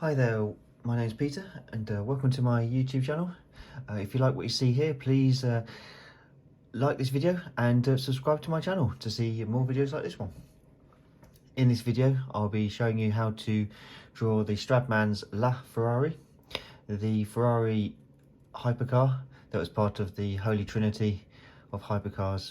Hi there, my name's Peter and welcome to my YouTube channel. If you like what you see here, please like this video and subscribe to my channel to see more videos like this one. In this video, I'll be showing you how to draw the Stradman's LaFerrari, the Ferrari HyperCar that was part of the Holy Trinity of hypercars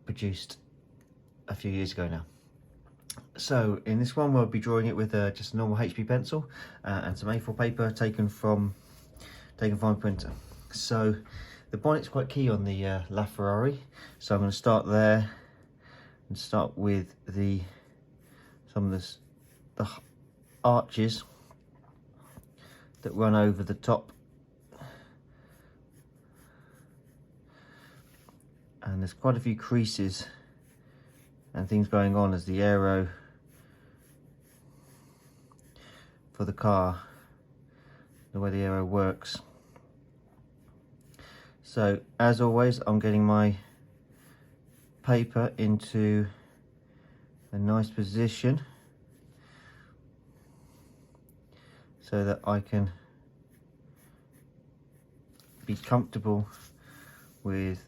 produced a few years ago now. So in this one we'll be drawing it with just a normal HB pencil and some A4 paper taken from a printer. So the bonnet's quite key on the LaFerrari, so I'm going to start there and start with some of the arches that run over the top, and there's quite a few creases and things going on as the aero for the car, the way the aero works. So as always, I'm getting my paper into a nice position so that I can be comfortable with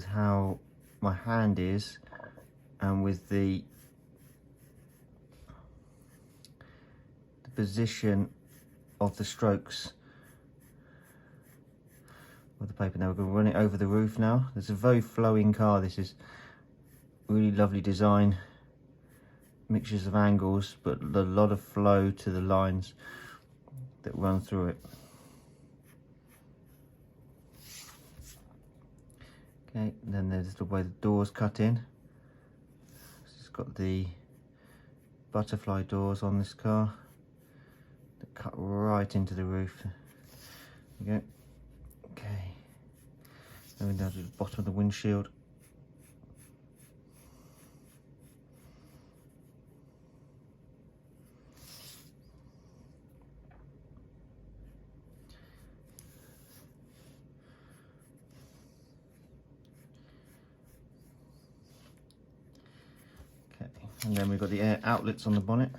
how my hand is and with the position of the strokes of the paper. Now we're going to run it over the roof now. It's a very flowing car. This is really lovely design, mixtures of angles, but a lot of flow to the lines that run through it. Okay, and then there's the way the doors cut in. It's got the butterfly doors on this car that cut right into the roof. There we go. Okay, going down to the bottom of the windshield. And then we've got the air outlets on the bonnet.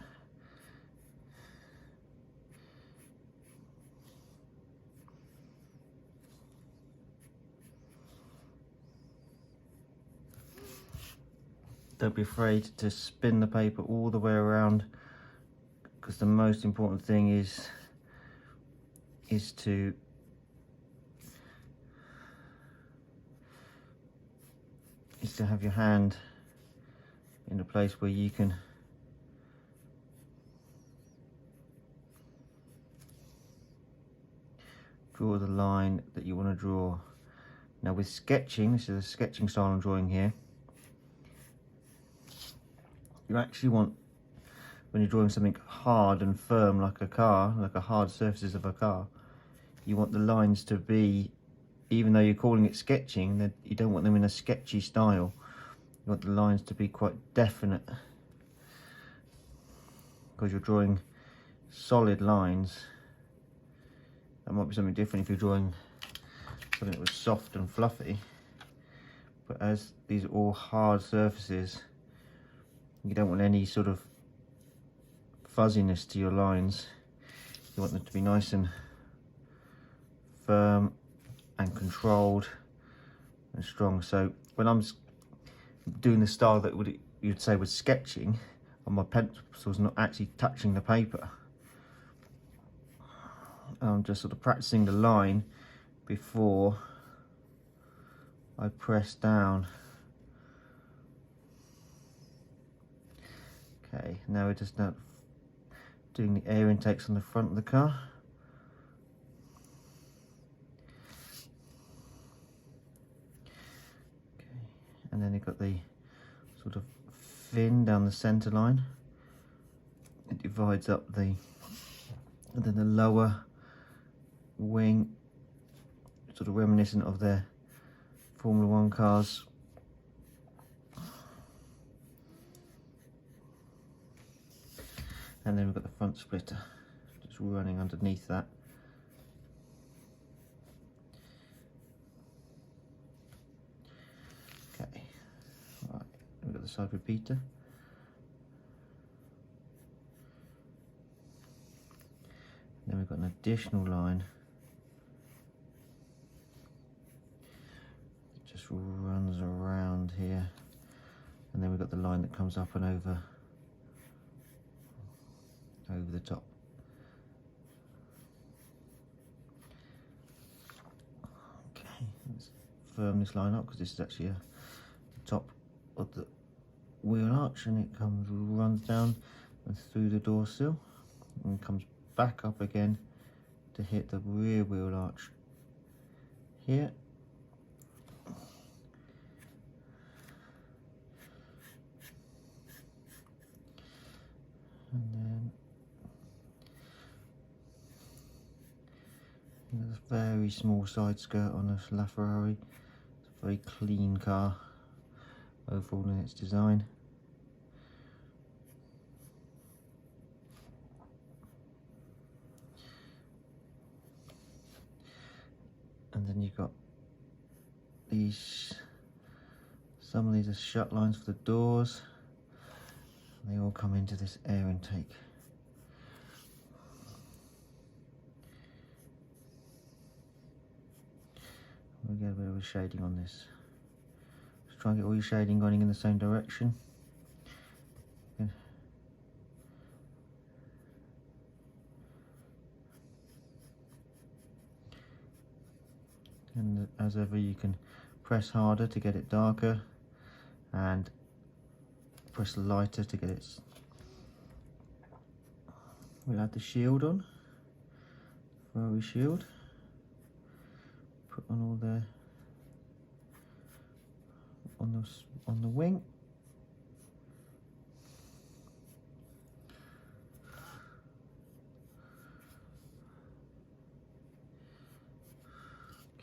Don't be afraid to spin the paper all the way around, because the most important thing is to have your hand in a place where you can draw the line that you want to draw. Now with sketching, this is a sketching style I'm drawing here, you actually want, when you're drawing something hard and firm like a car, like a hard surfaces of a car, you want the lines to be, even though you're calling it sketching, that you don't want them in a sketchy style. You want the lines to be quite definite, because you're drawing solid lines. That might be something different if you're drawing something that was soft and fluffy, but as these are all hard surfaces, you don't want any sort of fuzziness to your lines. You want them to be nice and firm and controlled and strong. So when I'm doing the style that you'd say was sketching, on my pencil's not actually touching the paper, I'm just sort of practicing the line before I press down. Okay, now we're just now doing the air intakes on the front of the car. Okay, and then you've got the sort of fin down the center line. It divides up and then the lower wing, sort of reminiscent of their Formula 1 cars. And then we've got the front splitter just running underneath that. side repeater. Then we've got an additional line that just runs around here, and then we've got the line that comes up and over the top. Okay, let's firm this line up because this is actually the top of the wheel arch, and it runs down and through the door sill and comes back up again to hit the rear wheel arch here. And then there's a very small side skirt on this LaFerrari. It's a very clean car overall in its design. And then you've got these, some of these are shut lines for the doors. They all come into this air intake. We'll get a bit of a shading on this. Just try and get all your shading going in the same direction. Good. And as ever, you can press harder to get it darker and press lighter to get it. We'll add the shield on, Ferrari shield. Put on all the on the wing.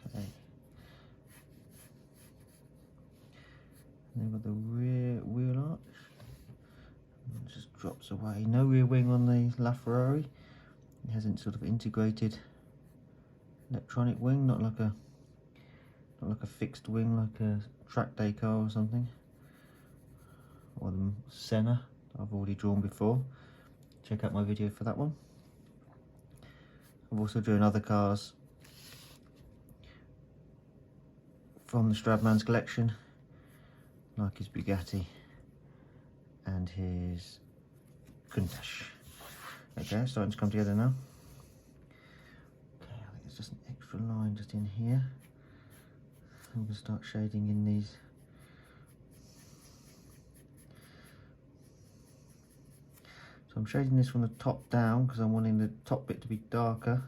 Okay. And then we've got the rear wheel arch. It just drops away. No rear wing on the LaFerrari. It hasn't sort of integrated electronic wing, not like a fixed wing like a track day car or something, or the Senna I've already drawn before. Check out my video for that one. I've also drawn other cars from the Stradman's collection, like his Bugatti and his Countach. Okay, starting to come together now. Okay, I think it's just an extra line just in here. I'm going to start shading in these. So I'm shading this from the top down because I'm wanting the top bit to be darker.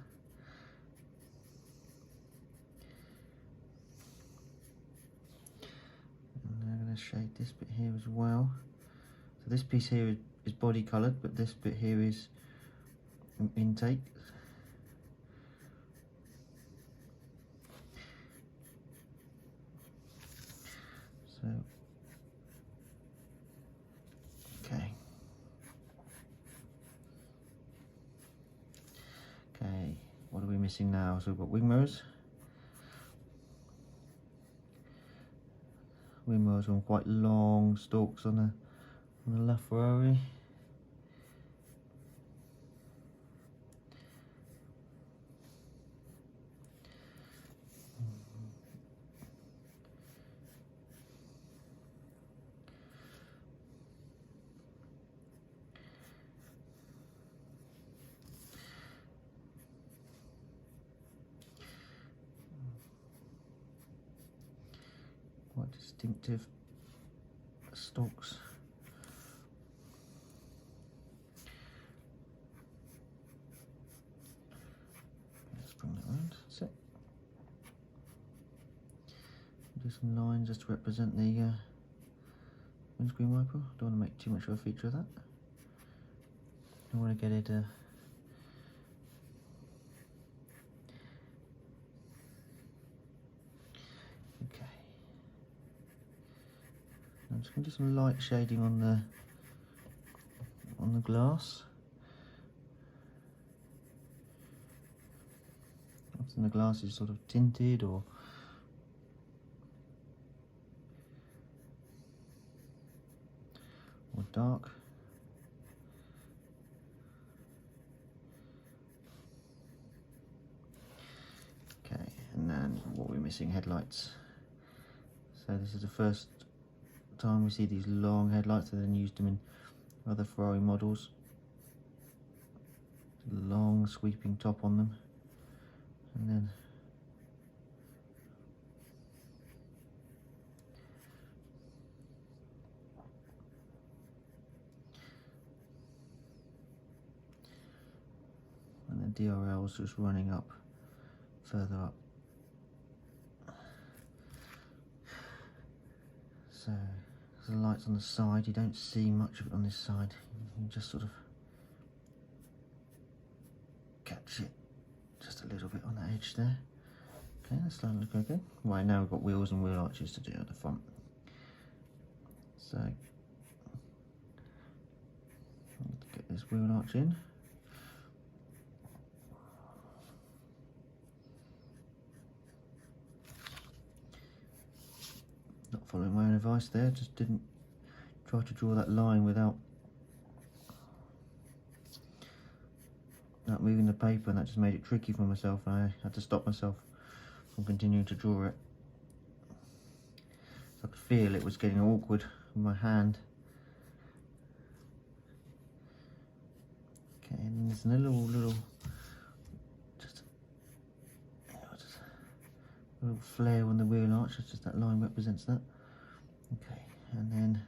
And I'm going to shade this bit here as well. So this piece here is body coloured, but this bit here is intake. So, okay. Okay, what are we missing now? So we've got wing mirrors. Wing mirrors on quite long stalks on the LaFerrari. Quite distinctive stalks. Let's bring that around. That's it. Do some lines just to represent the windscreen wiper. Don't want to make too much of a feature of that. I want to get it okay. I'm just going to do some light shading on the glass. Often the glass is sort of tinted or gone dark. Okay, and then what we're missing, headlights. So this is the first time we see these long headlights. They then used them in other Ferrari models. Long sweeping top on them, and then DRL's just running up, further up. So the lights on the side, you don't see much of it on this side. You just sort of catch it just a little bit on that edge there. Okay, that's starting to look okay. Right, now we've got wheels and wheel arches to do at the front. So get this wheel arch in. Not following my own advice there, just didn't try to draw that line without moving the paper, and that just made it tricky for myself, and I had to stop myself from continuing to draw it. So I could feel it was getting awkward with my hand. Okay, and there's a little just a little flare on the wheel arch. It's just that line represents that. Okay, and then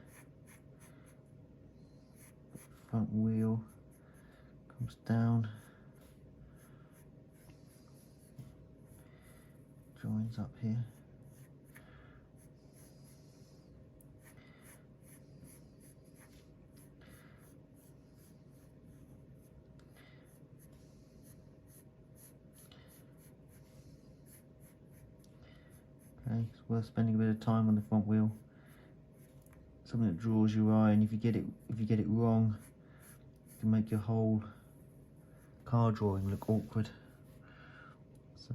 front wheel comes down, joins up here. Okay, it's worth spending a bit of time on the front wheel. Something that draws your eye, and if you get it wrong, it can make your whole car drawing look awkward. So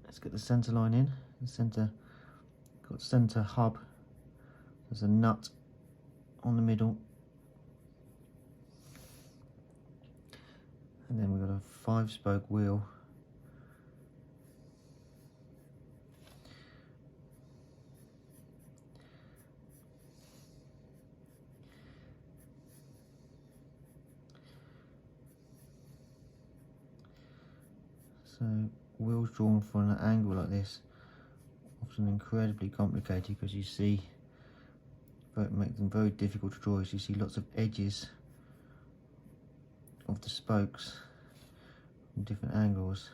let's get the centre line in. The centre, got centre hub. There's a nut on the middle, and then we've got a 5-spoke wheel. So wheels drawn from an angle like this, often incredibly complicated, because you see, but make them very difficult to draw, as you see lots of edges of the spokes from different angles.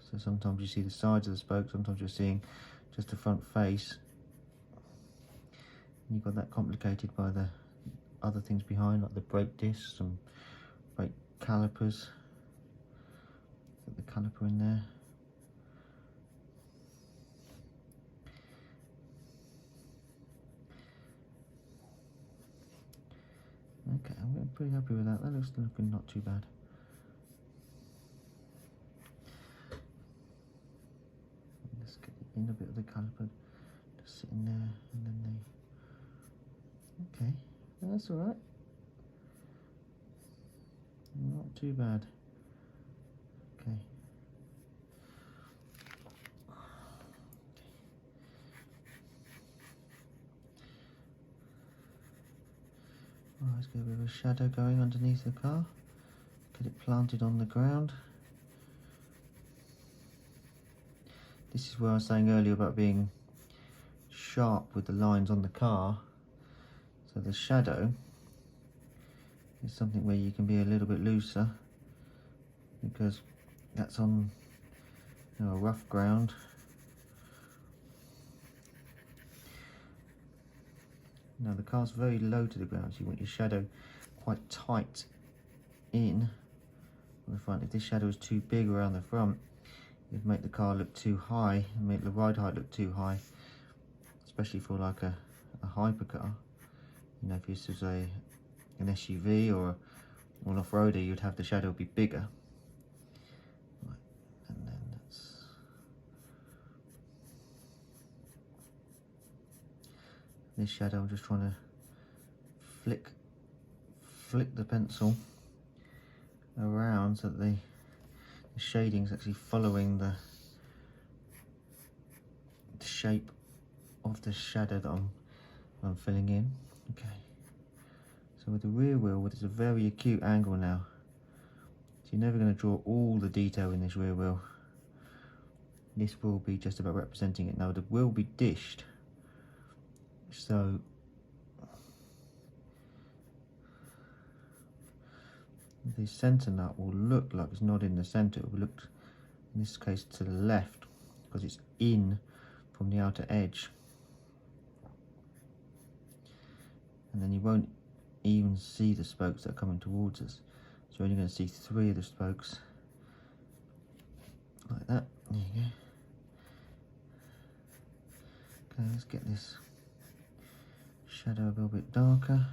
So sometimes you see the sides of the spoke, sometimes you're seeing just the front face. And you've got that complicated by the other things behind, like the brake discs and brake calipers. Put the caliper in there. Okay, I'm pretty happy with that. That looks looking not too bad. Let's get the inner bit of the caliper just sitting there, and then the. Okay. That's all right. Not too bad. Okay. Well, let's get a bit of a shadow going underneath the car. Get it planted on the ground. This is where I was saying earlier about being sharp with the lines on the car. So the shadow is something where you can be a little bit looser, because that's on, you know, a rough ground. Now the car's very low to the ground, so you want your shadow quite tight in on the front. If this shadow is too big around the front, it would make the car look too high and make the ride height look too high, especially for like a hypercar. You know, if this was an SUV or an off-roader, you'd have the shadow be bigger. Right, and then that's This shadow, I'm just trying to flick the pencil around so that the shading is actually following the shape of the shadow that I'm filling in. Okay. So with the rear wheel, it's a very acute angle now. So you're never going to draw all the detail in this rear wheel. This will be just about representing it. Now the wheel will be dished, so the centre nut will look like it's not in the centre. It will look, in this case, to the left because it's in from the outer edge. And then you won't even see the spokes that are coming towards us. So you're only going to see 3 of the spokes, like that. There you go. Okay, let's get this shadow a little bit darker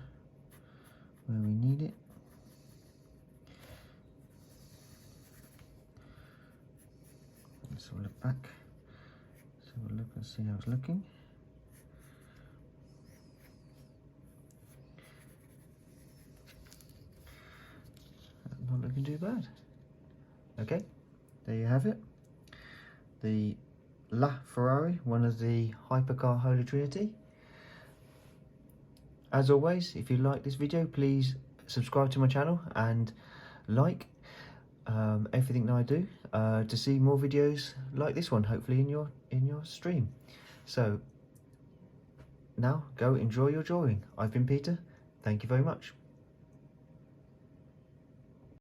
where we need it. Let's have a look back. Let's have a look and see how it's looking. Not looking too bad. Okay, there you have it. The LaFerrari, one of the HyperCar Holy Trinity. As always, if you like this video, please subscribe to my channel and like everything that I do to see more videos like this one, hopefully in your stream. So now go enjoy your drawing. I've been Peter. Thank you very much.